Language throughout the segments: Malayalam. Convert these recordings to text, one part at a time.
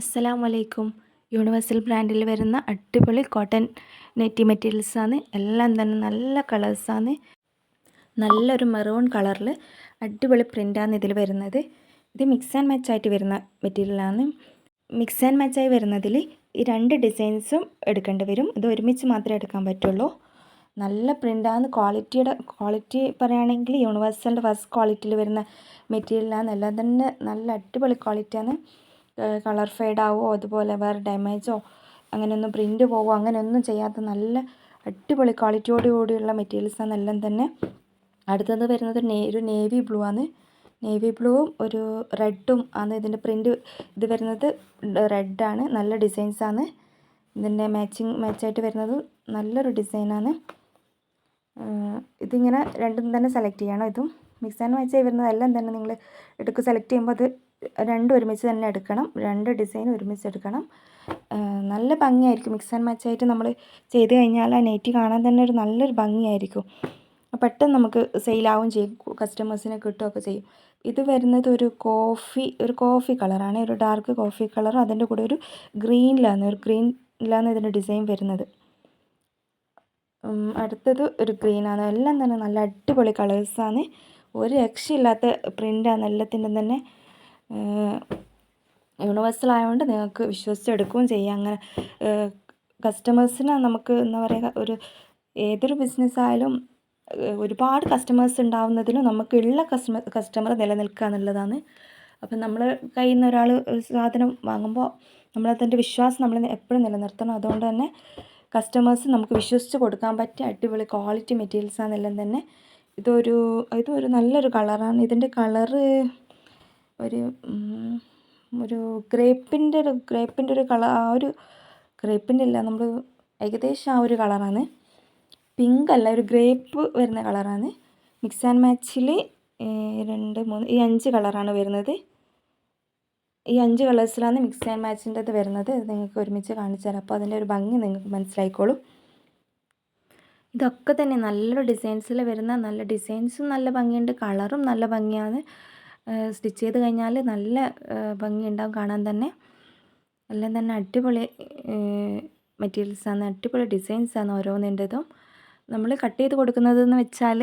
അസ്സലാമലൈക്കും. യൂണിവേഴ്സൽ ബ്രാൻഡിൽ വരുന്ന അടിപൊളി കോട്ടൺ നെറ്റി മെറ്റീരിയൽസാണ്. എല്ലാം തന്നെ നല്ല കളേഴ്സാണ്. നല്ലൊരു മെറൂൺ കളറിൽ അടിപൊളി പ്രിൻ്റാണ് ഇതിൽ വരുന്നത്. ഇത് മിക്സ് ആൻഡ് മാച്ച് ആയിട്ട് വരുന്ന മെറ്റീരിയലാണ്. മിക്സ് ആൻഡ് മാച്ചായി വരുന്നതിൽ ഈ രണ്ട് ഡിസൈൻസും എടുക്കേണ്ടി വരും. ഇത് ഒരുമിച്ച് മാത്രമേ എടുക്കാൻ പറ്റുള്ളൂ. നല്ല പ്രിൻ്റാണ്. ക്വാളിറ്റി പറയുകയാണെങ്കിൽ യൂണിവേഴ്സലിൻ്റെ ഫസ്റ്റ് ക്വാളിറ്റിയിൽ വരുന്ന മെറ്റീരിയലാണ്. എല്ലാം തന്നെ നല്ല അടിപൊളി ക്വാളിറ്റിയാണ്. കളർ ഫെയ്ഡാവോ അതുപോലെ വേറെ ഡാമേജോ അങ്ങനെയൊന്നും പ്രിൻ്റ് പോവോ അങ്ങനെയൊന്നും ചെയ്യാത്ത നല്ല അടിപൊളി ക്വാളിറ്റിയോടുകൂടിയുള്ള മെറ്റീരിയൽസാണ് എല്ലാം തന്നെ. അടുത്തത് വരുന്നത് ഒരു നേവി ബ്ലൂ ആണ്. നേവി ബ്ലൂവും ഒരു റെഡും ആണ് ഇതിൻ്റെ പ്രിൻ്റ്. ഇത് വരുന്നത് റെഡാണ്. നല്ല ഡിസൈൻസാണ്. ഇതിൻ്റെ മാച്ചായിട്ട് വരുന്നത് നല്ലൊരു ഡിസൈനാണ്. ഇതിങ്ങനെ രണ്ടും തന്നെ സെലക്ട് ചെയ്യണം. ഇതും മിക്സ് ആൻഡ് മാച്ചായി വരുന്നത് എല്ലാം തന്നെ നിങ്ങൾ സെലക്ട് ചെയ്യുമ്പോൾ അത് രണ്ടും ഒരുമിച്ച് തന്നെ എടുക്കണം. രണ്ട് ഡിസൈൻ ഒരുമിച്ച് എടുക്കണം. നല്ല ഭംഗിയായിരിക്കും. മിക്സ് ആൻഡ് മാച്ചായിട്ട് നമ്മൾ ചെയ്ത് കഴിഞ്ഞാൽ ആ നെറ്റി കാണാൻ തന്നെ ഒരു നല്ലൊരു ഭംഗിയായിരിക്കും. പെട്ടെന്ന് നമുക്ക് സെയിലാവും ചെയ്യും, കസ്റ്റമേഴ്സിനെ കിട്ടുകയൊക്കെ ചെയ്യും. ഇത് വരുന്നത് ഒരു കോഫി കളറാണ്. ഒരു ഡാർക്ക് കോഫി കളറും അതിൻ്റെ കൂടെ ഒരു ഗ്രീനിലാണ് ഇതിൻ്റെ ഡിസൈൻ വരുന്നത്. അടുത്തത് ഒരു ഗ്രീനാണ്. എല്ലാം തന്നെ നല്ല അടിപൊളി കളേഴ്സാണ്. ഒരു രക്ഷയില്ലാത്ത പ്രിൻ്റാണ് എല്ലാത്തിൻ്റെ തന്നെ. യൂണിവേഴ്സൽ ആയതുകൊണ്ട് നിങ്ങൾക്ക് വിശ്വസിച്ചെടുക്കുകയും ചെയ്യാം. അങ്ങനെ കസ്റ്റമേഴ്സിനെ നമുക്ക് എന്താ പറയുക, ഏതൊരു ബിസിനസ്സായാലും ഒരുപാട് കസ്റ്റമേഴ്സ് ഉണ്ടാവുന്നതിലും നമുക്കുള്ള കസ്റ്റമർ നിലനിൽക്കുക എന്നുള്ളതാണ്. അപ്പം നമ്മൾ കയ്യിൽ നിന്ന് ഒരാൾ ഒരു സാധനം വാങ്ങുമ്പോൾ നമ്മളതിൻ്റെ വിശ്വാസം നമ്മൾ എപ്പോഴും നിലനിർത്തണം. അതുകൊണ്ട് തന്നെ കസ്റ്റമേഴ്സ് നമുക്ക് വിശ്വസിച്ച് കൊടുക്കാൻ പറ്റിയ അടിപൊളി ക്വാളിറ്റി മെറ്റീരിയൽസാണ് എല്ലാം തന്നെ. ഇതൊരു നല്ലൊരു കളറാണ്. ഇതിൻ്റെ കളറ് ഒരു ഗ്രേപ്പിൻ്റെ ഒരു കളർ, ഗ്രേപ്പിൻ്റെ അല്ല, നമ്മൾ ഏകദേശം ആ ഒരു കളറാണ്. പിങ്ക് അല്ല, ഒരു ഗ്രേപ്പ് വരുന്ന കളറാണ്. മിക്സ് ആൻഡ് മാച്ചിൽ 2, 3 ഈ 5 കളറാണ് വരുന്നത്. ഈ 5 കളേഴ്സിലാണ് മിക്സ് ആൻഡ് മാച്ചിൻ്റെത് വരുന്നത്. ഇത് നിങ്ങൾക്ക് ഒരുമിച്ച് കാണിച്ചു തരാം. അപ്പോൾ അതിൻ്റെ ഒരു ഭംഗി നിങ്ങൾക്ക് മനസ്സിലായിക്കോളും. ഇതൊക്കെ തന്നെ നല്ലൊരു ഡിസൈൻസിൽ വരുന്ന നല്ല ഡിസൈൻസും നല്ല ഭംഗിയുണ്ട്, കളറും നല്ല ഭംഗിയാണ്. സ്റ്റിച്ച് ചെയ്ത് കഴിഞ്ഞാൽ നല്ല ഭംഗിയുണ്ടാവും കാണാൻ തന്നെ. എല്ലാം തന്നെ അടിപൊളി മെറ്റീരിയൽസാണ്, അടിപൊളി ഡിസൈൻസാണ് ഓരോന്നിൻ്റെതും. നമ്മൾ കട്ട് ചെയ്ത് കൊടുക്കുന്നതെന്ന് വെച്ചാൽ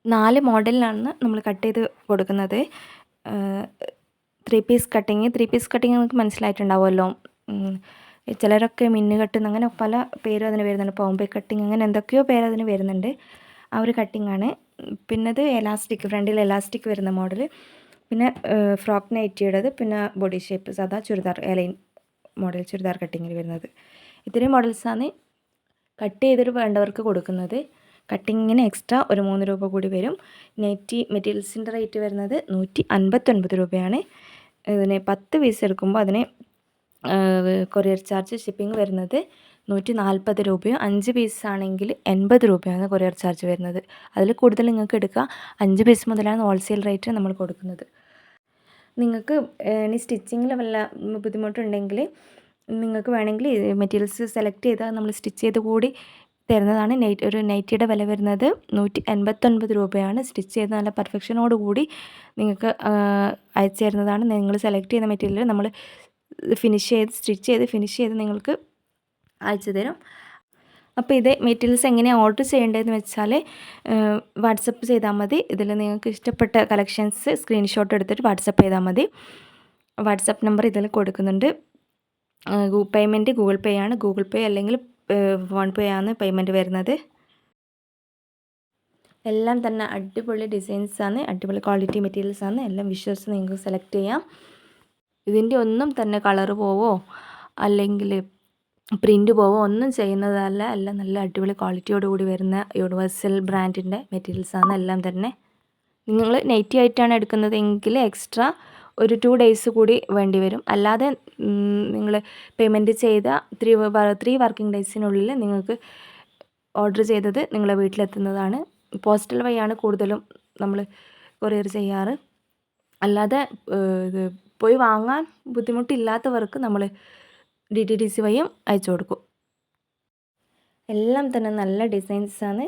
4 മോഡലിലാണ് നമ്മൾ കട്ട് ചെയ്ത് കൊടുക്കുന്നത്. 3 പീസ് കട്ടിങ് നിങ്ങൾക്ക് മനസ്സിലായിട്ടുണ്ടാവുമല്ലോ. ചിലരൊക്കെ മിന്നു കട്ട് അങ്ങനെ പല പേരും അതിന് വരുന്നുണ്ട്. ബോംബെ കട്ടിങ് അങ്ങനെ എന്തൊക്കെയോ പേര് അതിന് വരുന്നുണ്ട്. ആ ഒരു കട്ടിങ്ങാണ്. പിന്നെ അത് ഫ്രണ്ടിൽ എലാസ്റ്റിക് വരുന്ന മോഡൽ. പിന്നെ ഫ്രോക്ക് നൈറ്റിയുടേത്. പിന്നെ ബോഡി ഷേപ്പ് സാധാ ചുരിദാർ എലൈൻ മോഡൽ ചുരിദാർ കട്ടിങ്ങിൽ വരുന്നത്. ഇത്രയും മോഡൽസാണ് കട്ട് ചെയ്തിട്ട് വേണ്ടവർക്ക് കൊടുക്കുന്നത്. കട്ടിങ്ങിന് എക്സ്ട്രാ ഒരു 3 രൂപ കൂടി വരും. നെറ്റി മെറ്റീരിയൽസിൻ്റെ റേറ്റ് വരുന്നത് 159 രൂപയാണ്. ഇതിന് 10 പീസ് എടുക്കുമ്പോൾ അതിന് കൊറിയർ ചാർജ് ഷിപ്പിംഗ് വരുന്നത് 140 രൂപയും 5 പീസ് ആണെങ്കിൽ 80 രൂപയാണ് കൊറിയർ ചാർജ് വരുന്നത്. അതിൽ കൂടുതൽ നിങ്ങൾക്ക് എടുക്കുക. 5 പീസ് മുതലാണ് ഹോൾസെയിൽ റേറ്റ് നമ്മൾ കൊടുക്കുന്നത്. നിങ്ങൾക്ക് ഇനി സ്റ്റിച്ചിങ്ങിൽ വല്ല ബുദ്ധിമുട്ടുണ്ടെങ്കിൽ നിങ്ങൾക്ക് വേണമെങ്കിൽ മെറ്റീരിയൽസ് സെലക്ട് ചെയ്താൽ നമ്മൾ സ്റ്റിച്ച് ചെയ്ത് കൂടി തരുന്നതാണ്. ഒരു നൈറ്റിയുടെ വില വരുന്നത് 189 രൂപയാണ്. സ്റ്റിച്ച് ചെയ്ത് നല്ല പെർഫെക്ഷനോട് കൂടി നിങ്ങൾക്ക് അയച്ചു തരുന്നതാണ്. നിങ്ങൾ സെലക്ട് ചെയ്യുന്ന മെറ്റീരിയൽ നമ്മൾ സ്റ്റിച്ച് ചെയ്ത് ഫിനിഷ് ചെയ്ത് നിങ്ങൾക്ക് അയച്ചു തരും. അപ്പോൾ ഇത് മെറ്റീരിയൽസ് എങ്ങനെയാണ് ഓർഡർ ചെയ്യേണ്ടതെന്ന് വെച്ചാൽ വാട്സപ്പ് ചെയ്താൽ മതി. ഇതിൽ നിങ്ങൾക്ക് ഇഷ്ടപ്പെട്ട കളക്ഷൻസ് സ്ക്രീൻഷോട്ട് എടുത്തിട്ട് വാട്സപ്പ് ചെയ്താൽ മതി. വാട്സപ്പ് നമ്പർ ഇതിൽ കൊടുക്കുന്നുണ്ട്. പേയ്മെൻറ്റ് ഗൂഗിൾ പേ ആണ്. ഗൂഗിൾ പേ അല്ലെങ്കിൽ ഫോൺ പേ ആണ് പേയ്മെൻറ്റ് വരുന്നത്. എല്ലാം തന്നെ അടിപൊളി ഡിസൈൻസാണ്, അടിപൊളി ക്വാളിറ്റി മെറ്റീരിയൽസാണ്. എല്ലാം വിശ്വസിച്ച് നിങ്ങൾക്ക് സെലക്ട് ചെയ്യാം. ഇതിൻ്റെ ഒന്നും തന്നെ കളറ് പോവോ അല്ലെങ്കിൽ പ്രിൻ്റ് പോവോ ഒന്നും ചെയ്യുന്നതല്ല. എല്ലാം നല്ല അടിപൊളി ക്വാളിറ്റിയോടുകൂടി വരുന്ന യൂണിവേഴ്സൽ ബ്രാൻഡിൻ്റെ മെറ്റീരിയൽസാണ് എല്ലാം തന്നെ. നിങ്ങൾ നൈറ്റി ആയിട്ടാണ് എടുക്കുന്നതെങ്കിൽ എക്സ്ട്രാ ഒരു 2 ഡേയ്സ് കൂടി വേണ്ടി വരും. അല്ലാതെ നിങ്ങൾ പേയ്മെൻറ്റ് ചെയ്ത 3 വർക്കിംഗ് ഡേയ്സിനുള്ളിൽ നിങ്ങൾക്ക് ഓർഡർ ചെയ്തത് നിങ്ങളെ വീട്ടിലെത്തുന്നതാണ്. പോസ്റ്റൽ വഴിയാണ് കൂടുതലും നമ്മൾ കൊറിയർ ചെയ്യാറ്. അല്ലാതെ ഇത് പോയി വാങ്ങാൻ ബുദ്ധിമുട്ടില്ലാത്തവർക്ക് നമ്മൾ DTDC വഴിയും അയച്ചു കൊടുക്കും. എല്ലാം തന്നെ നല്ല ഡിസൈൻസാണ്.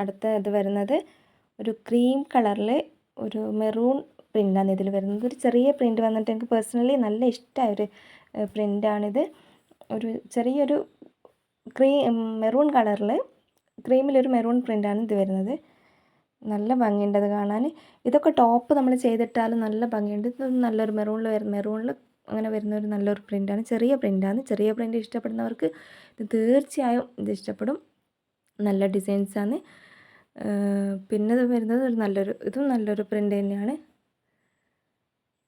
അടുത്ത ഇത് വരുന്നത് ഒരു ക്രീം കളറിൽ ഒരു മെറൂൺ പ്രിൻ്റാണ് ഇതിൽ വരുന്നത്. ഒരു ചെറിയ പ്രിൻ്റ് വന്നിട്ട് എനിക്ക് പേഴ്സണലി നല്ല ഇഷ്ടമായൊരു പ്രിൻ്റാണിത്. ഒരു ചെറിയൊരു മെറൂൺ കളറിൽ ക്രീമിലൊരു മെറൂൺ പ്രിൻ്റാണ് ഇത് വരുന്നത്. നല്ല ഭംഗിയുണ്ട് അത് കാണാൻ. ഇതൊക്കെ ടോപ്പ് നമ്മൾ ചെയ്തിട്ടാലും നല്ല ഭംഗിയുണ്ട്. ഇത് നല്ലൊരു മെറൂണിൽ അങ്ങനെ വരുന്ന ഒരു നല്ലൊരു പ്രിൻ്റാണ്. ചെറിയ പ്രിൻ്റാണ്. ചെറിയ പ്രിൻ്റ് ഇഷ്ടപ്പെടുന്നവർക്ക് ഇത് തീർച്ചയായും ഇത് ഇഷ്ടപ്പെടും. നല്ല ഡിസൈൻസാണ്. പിന്നെ ഇത് വരുന്നത് ഇതും നല്ലൊരു പ്രിൻ്റ് തന്നെയാണ്.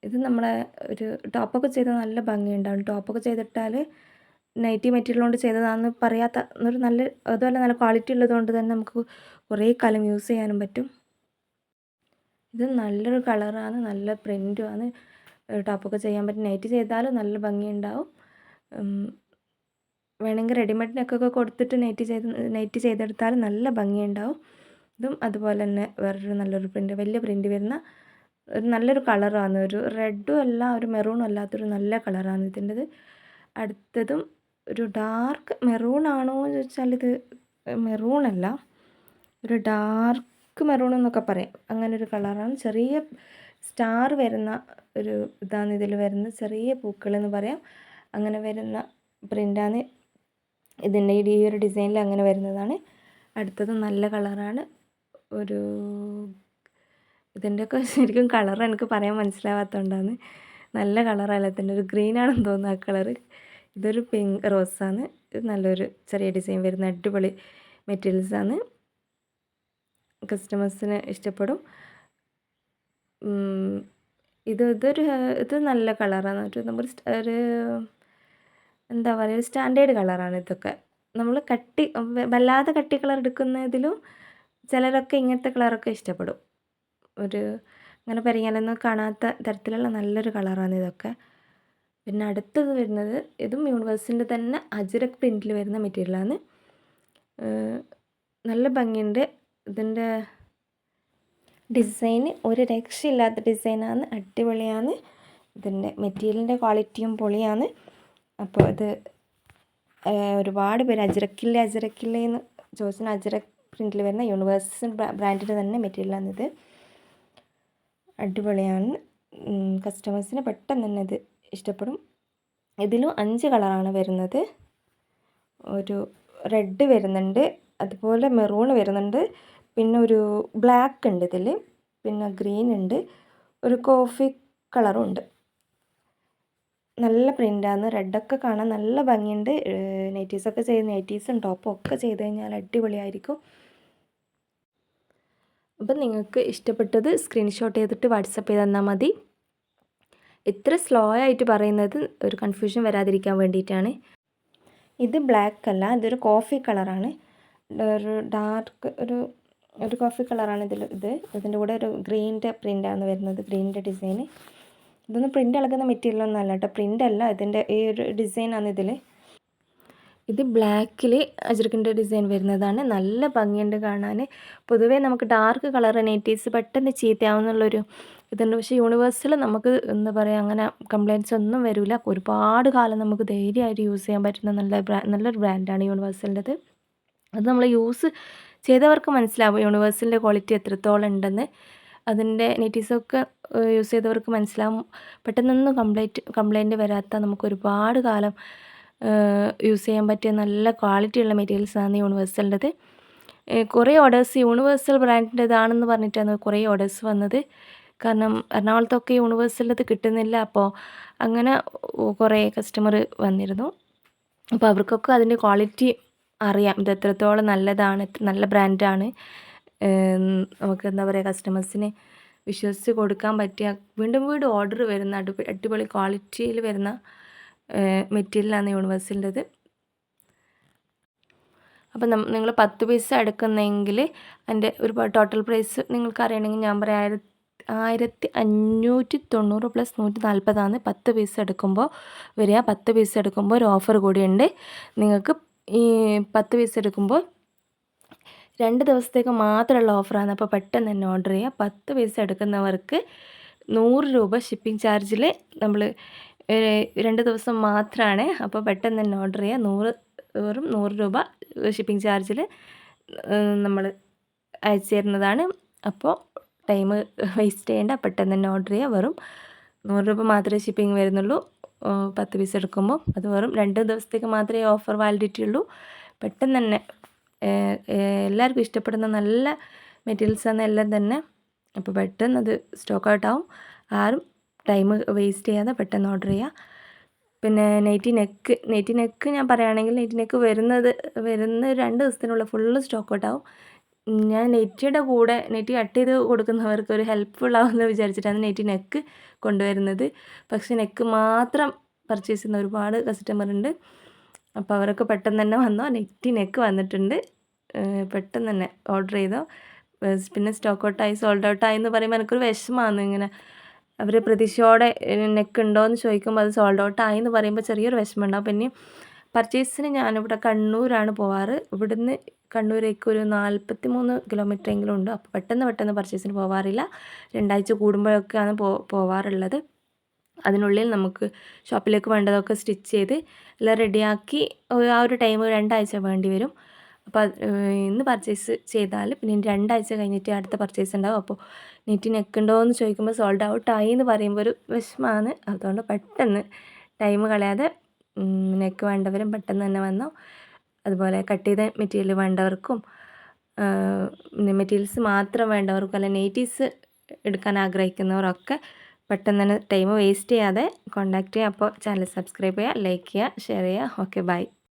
ഇത് നമ്മളെ ഒരു ടോപ്പൊക്കെ ചെയ്താൽ നല്ല ഭംഗിയുണ്ടാവും. ടോപ്പൊക്കെ ചെയ്തിട്ടാൽ നൈറ്റി മെറ്റീരിയൽ കൊണ്ട് ചെയ്തതാണെന്ന് പറയാത്ത അതുപോലെ നല്ല ക്വാളിറ്റി ഉള്ളതുകൊണ്ട് തന്നെ നമുക്ക് കുറേ കാലം യൂസ് ചെയ്യാനും പറ്റും. ഇത് നല്ലൊരു കളറാണ്, നല്ല പ്രിൻറ്റുമാണ്. ടോപ്പൊക്കെ ചെയ്യാൻ പറ്റും. നൈറ്റി ചെയ്താലും നല്ല ഭംഗിയുണ്ടാവും. വേണമെങ്കിൽ റെഡിമെയ്ഡിനൊക്കെ കൊടുത്തിട്ട് നൈറ്റി ചെയ്തെടുത്താലും നല്ല ഭംഗിയുണ്ടാവും. ഇതും അതുപോലെ തന്നെ വേറൊരു നല്ലൊരു പ്രിൻ്റ്, വലിയ പ്രിൻ്റ് വരുന്ന ഒരു നല്ലൊരു കളറാണ്. ഒരു റെഡും അല്ല ഒരു മെറൂണും അല്ലാത്തൊരു നല്ല കളറാണ് ഇതിൻ്റെത്. അടുത്തതും ഒരു ഡാർക്ക് മെറൂൺ ആണോ എന്ന് ചോദിച്ചാൽ ഇത് മെറൂണല്ല, ഒരു ഡാർക്ക് മെറൂൺ എന്നൊക്കെ പറയാം. അങ്ങനെ ഒരു കളറാണ്. ചെറിയ സ്റ്റാർ വരുന്ന ഒരു ഇതാണ് ഇതിൽ വരുന്നത്. ചെറിയ പൂക്കളെന്ന് പറയാം. അങ്ങനെ വരുന്ന പ്രിൻ്റാണ് ഇതിൻ്റെ ഈ ഒരു ഡിസൈനിൽ അങ്ങനെ വരുന്നതാണ്. അടുത്തത് നല്ല കളറാണ്. ഒരു ഇതിൻ്റെയൊക്കെ ശരിക്കും കളർ എനിക്ക് പറയാൻ മനസ്സിലാവാത്തതുകൊണ്ടാണ്. നല്ല കളറല്ല, ഇതിൻ്റെ ഒരു ഗ്രീനാണെന്ന് തോന്നുന്നു ആ കളറ്. ഇതൊരു പിങ്ക് റോസാണ്. ഇത് നല്ലൊരു ചെറിയ ഡിസൈൻ വരുന്ന അടിപൊളി മെറ്റീരിയൽസാണ്. കസ്റ്റമേഴ്സിന് ഇഷ്ടപ്പെടും. ഇത് നല്ല കളറാണ്. നമ്മൾ ഒരു എന്താ പറയുക, ഒരു സ്റ്റാൻഡേർഡ് കളറാണ് ഇതൊക്കെ. നമ്മൾ വല്ലാതെ കട്ടി കളർ എടുക്കുന്നതിലും ചിലരൊക്കെ ഇങ്ങനത്തെ കളറൊക്കെ ഇഷ്ടപ്പെടും. അങ്ങനെ പരിങ്ങലൊന്നും കാണാത്ത തരത്തിലുള്ള നല്ലൊരു കളറാണ് ഇതൊക്കെ. പിന്നെ അടുത്തത് വരുന്നത് ഇതും യൂണിവേഴ്സിൻ്റെ തന്നെ അജ്രക് പ്രിൻറ്റിൽ വരുന്ന മെറ്റീരിയലാണ്. നല്ല ഭംഗിയുണ്ട്. ഇതിൻ്റെ ഡിസൈൻ ഒരു രക്ഷയില്ലാത്ത ഡിസൈനാണ്, അടിപൊളിയാണ്. ഇതിൻ്റെ മെറ്റീരിയലിൻ്റെ ക്വാളിറ്റിയും പൊളിയാണ്. അപ്പോൾ ഇത് ഒരുപാട് പേര് അജ്രക്കില്ലേ എന്ന് ചോദിച്ചാൽ അജ്രക് പ്രിൻറ്റിൽ വരുന്ന യൂണിവേഴ്സൽ ബ്രാൻഡിൻ്റെ തന്നെ മെറ്റീരിയലാണിത്. അടിപൊളിയാണ്. കസ്റ്റമേഴ്സിന് പെട്ടെന്ന് തന്നെ ഇത് ഇഷ്ടപ്പെടും. ഇതിലും 5 കളറാണ് വരുന്നത്. ഒരു റെഡ് വരുന്നുണ്ട്, അതുപോലെ മെറൂൺ വരുന്നുണ്ട്, പിന്നെ ഒരു ബ്ലാക്ക് ഉണ്ട് ഇതിൽ, പിന്നെ ഗ്രീൻ ഉണ്ട്, ഒരു കോഫി കളറും ഉണ്ട്. നല്ല പ്രിൻ്റാണ്. റെഡൊക്കെ കാണാൻ നല്ല ഭംഗിയുണ്ട്. നൈറ്റീസും ടോപ്പും ഒക്കെ ചെയ്ത് കഴിഞ്ഞാൽ അടിപൊളിയായിരിക്കും. അപ്പം നിങ്ങൾക്ക് ഇഷ്ടപ്പെട്ടത് സ്ക്രീൻഷോട്ട് ചെയ്തിട്ട് വാട്സപ്പ് ചെയ്ത് തന്നാൽ മതി. ഇത്ര സ്ലോ ആയിട്ട് പറയുന്നത് ഒരു കൺഫ്യൂഷൻ വരാതിരിക്കാൻ വേണ്ടിയിട്ടാണ്. ഇത് ബ്ലാക്ക് അല്ല, ഇതൊരു കോഫി കളറാണ്. ഒരു ഡാർക്ക് ഒരു കോഫി കളറാണ് ഇതിൻ്റെ കൂടെ ഒരു ഗ്രീനിൻ്റെ പ്രിൻ്റാണ് വരുന്നത്, ഗ്രീനിൻ്റെ ഡിസൈൻ. ഇതൊന്നും പ്രിൻ്റ് ഇളകുന്ന മെറ്റീരിയലൊന്നും അല്ല കേട്ടോ, പ്രിൻ്റ് അല്ല, ഇതിൻ്റെ ഈ ഒരു ഡിസൈനാണ് ഇതിൽ. ഇത് ബ്ലാക്കിൽ അജ്രക്കിൻ്റെ ഡിസൈൻ വരുന്നതാണ്. നല്ല ഭംഗിയുണ്ട് കാണാൻ. പൊതുവേ നമുക്ക് ഡാർക്ക് കളർ നൈറ്റീസ് പെട്ടെന്ന് ചീത്തയാവുന്നുള്ളൊരു ഇതുണ്ട്. പക്ഷേ യൂണിവേഴ്സിൽ നമുക്ക് എന്താ പറയുക, അങ്ങനെ കംപ്ലയിൻറ്റ്സ് ഒന്നും വരില്ല. ഒരുപാട് കാലം നമുക്ക് ധൈര്യമായിട്ട് യൂസ് ചെയ്യാൻ പറ്റുന്ന നല്ലൊരു ബ്രാൻഡാണ് യൂണിവേഴ്സലിൻ്റെത്. അത് നമ്മൾ യൂസ് ചെയ്തവർക്ക് മനസ്സിലാവും യൂണിവേഴ്സലിൻ്റെ ക്വാളിറ്റി എത്രത്തോളം ഉണ്ടെന്ന്. അതിൻ്റെ നൈറ്റീസൊക്കെ യൂസ് ചെയ്തവർക്ക് മനസ്സിലാവും. പെട്ടെന്നൊന്നും കംപ്ലയിൻറ്റ് വരാത്ത നമുക്ക് ഒരുപാട് കാലം യൂസ് ചെയ്യാൻ പറ്റിയ നല്ല ക്വാളിറ്റിയുള്ള മെറ്റീരിയൽസാണ് യൂണിവേഴ്സലിൻ്റെത്. കുറേ ഓർഡേഴ്സ് യൂണിവേഴ്സൽ ബ്രാൻഡിൻ്റെതാണെന്ന് പറഞ്ഞിട്ടാണ് കുറേ ഓർഡേഴ്സ് വന്നത്. കാരണം എറണാകുളത്തൊക്കെ യൂണിവേഴ്സലിൻ്റെത് കിട്ടുന്നില്ല. അപ്പോൾ അങ്ങനെ കുറേ കസ്റ്റമർ വന്നിരുന്നു. അപ്പോൾ അവർക്കൊക്കെ അതിൻ്റെ ക്വാളിറ്റി അറിയാം, ഇത് എത്രത്തോളം നല്ലതാണ്, നല്ല ബ്രാൻഡാണ്. നമുക്ക് എന്താ പറയുക, കസ്റ്റമേഴ്സിന് വിശ്വസിച്ച് കൊടുക്കാൻ പറ്റിയ വീണ്ടും ഓർഡർ വരുന്ന അടിപൊളി ക്വാളിറ്റിയിൽ വരുന്ന മെറ്റീരിയലാണ് യൂണിവേഴ്സലിൻ്റെത്. അപ്പം നിങ്ങൾ 10 പീസ് എടുക്കുന്നെങ്കിൽ അതിൻ്റെ ഒരു ടോട്ടൽ പ്രൈസ് നിങ്ങൾക്ക് അറിയണമെങ്കിൽ ഞാൻ പറയാം, 1590 പ്ലസ് 140 10 പീസ് എടുക്കുമ്പോൾ വരിക. 10 പീസ് എടുക്കുമ്പോൾ ഒരു ഓഫർ കൂടിയുണ്ട്. നിങ്ങൾക്ക് ഈ 10 പീസ് എടുക്കുമ്പോൾ 2 ദിവസത്തേക്ക് മാത്രമുള്ള ഓഫറാണ്. അപ്പോൾ പെട്ടെന്ന് തന്നെ ഓർഡർ ചെയ്യുക. 10 പീസ് എടുക്കുന്നവർക്ക് 100 രൂപ ഷിപ്പിംഗ് ചാർജിൽ നമ്മൾ 2 ദിവസം മാത്രമാണ്. അപ്പോൾ പെട്ടെന്ന് തന്നെ ഓർഡർ ചെയ്യുക. വെറും 100 രൂപ ഷിപ്പിംഗ് ചാർജിൽ നമ്മൾ അയച്ചു തരുന്നതാണ്. അപ്പോൾ ടൈം വേസ്റ്റ് ചെയ്യേണ്ട, പെട്ടെന്ന് തന്നെ ഓർഡർ ചെയ്യുക. വെറും 100 രൂപ മാത്രമേ ഷിപ്പിംഗ് വരുന്നുള്ളൂ 10 പീസ് എടുക്കുമ്പോൾ. അത് വെറും 2 ദിവസത്തേക്ക് മാത്രമേ ഓഫർ വാലിഡിറ്റി ഉള്ളൂ. പെട്ടെന്ന് തന്നെ എല്ലാവർക്കും ഇഷ്ടപ്പെടുന്ന നല്ല മെറ്റീരിയൽസാണ് എല്ലാം തന്നെ. അപ്പോൾ പെട്ടെന്ന് അത് സ്റ്റോക്ക് ഔട്ട് ആവും. ആരും ടൈം വേസ്റ്റ് ചെയ്യാതെ പെട്ടെന്ന് ഓർഡർ ചെയ്യുക. പിന്നെ നൈറ്റി നെക്ക് ഞാൻ പറയുകയാണെങ്കിൽ നൈറ്റി നെക്ക് വരുന്ന 2 ദിവസത്തിനുള്ള ഫുള്ള് സ്റ്റോക്ക് ഔട്ട് ആവും. ഞാൻ നെറ്റിയുടെ കൂടെ നെറ്റ് കട്ട് ചെയ്ത് കൊടുക്കുന്നവർക്ക് ഒരു ഹെൽപ്ഫുൾ ആവുമെന്ന് വിചാരിച്ചിട്ടാണ് നെറ്റ് നെക്ക് കൊണ്ടുവരുന്നത്. പക്ഷേ നെക്ക് മാത്രം പർച്ചേസ് ചെയ്യുന്ന ഒരുപാട് കസ്റ്റമർ ഉണ്ട്. അപ്പോൾ അവരൊക്കെ പെട്ടെന്ന് തന്നെ വന്നോ, നെക്ക് വന്നിട്ടുണ്ട്, പെട്ടെന്ന് തന്നെ ഓർഡർ ചെയ്തോ. പിന്നെ സ്റ്റോക്ക് ഔട്ടായി സോൾഡ് ഔട്ടായി എന്ന് പറയുമ്പോൾ എനിക്കൊരു വിഷമമാണ്. ഇങ്ങനെ അവർ പ്രതീക്ഷയോടെ നെക്ക് ഉണ്ടോ എന്ന് ചോദിക്കുമ്പോൾ അത് സോൾഡ് ഔട്ടായി എന്ന് പറയുമ്പോൾ ചെറിയൊരു വിഷമമുണ്ടാവും. പിന്നെ പർച്ചേസിന് ഞാനിവിടെ കണ്ണൂരാണ് പോവാറ്. ഇവിടുന്ന് കണ്ണൂരേക്ക് ഒരു 43 കിലോമീറ്ററെങ്കിലും ഉണ്ട്. അപ്പോൾ പെട്ടെന്ന് പർച്ചേസിന് പോവാറില്ല. 2 ആഴ്ച കൂടുമ്പോഴൊക്കെയാണ് പോവാറുള്ളത്. അതിനുള്ളിൽ നമുക്ക് ഷോപ്പിലേക്ക് വേണ്ടതൊക്കെ സ്റ്റിച്ച് ചെയ്ത് എല്ലാം റെഡിയാക്കി ആ ഒരു ടൈം 2 ആഴ്ച വേണ്ടി വരും. അപ്പോൾ ഇന്ന് പർച്ചേസ് ചെയ്താൽ പിന്നെ 2 ആഴ്ച കഴിഞ്ഞിട്ട് അടുത്ത പർച്ചേസ് ഉണ്ടാവും. അപ്പോൾ നെക്ക് ഉണ്ടോ എന്ന് ചോദിക്കുമ്പോൾ സോൾഡ് ഔട്ടായി എന്ന് പറയുമ്പോൾ ഒരു വിഷമമാണ്. അതുകൊണ്ട് പെട്ടെന്ന് ടൈം കളയാതെ നെക്ക് വേണ്ടവരും പെട്ടെന്ന് തന്നെ വന്നു. അതുപോലെ കട്ട് ചെയ്ത മെറ്റീരിയൽ വേണ്ടവർക്കും, മെറ്റീരിയൽസ് മാത്രം വേണ്ടവർക്കും, അല്ല നൈറ്റീസ് എടുക്കാൻ ആഗ്രഹിക്കുന്നവരൊക്കെ പെട്ടെന്ന് തന്നെ ടൈം വേസ്റ്റ് ചെയ്യാതെ കോൺടാക്റ്റ് ചെയ്യുക. അപ്പോൾ ചാനൽ സബ്സ്ക്രൈബ് ചെയ്യുക, ലൈക്ക് ചെയ്യുക, ഷെയർ ചെയ്യുക. Okay, by.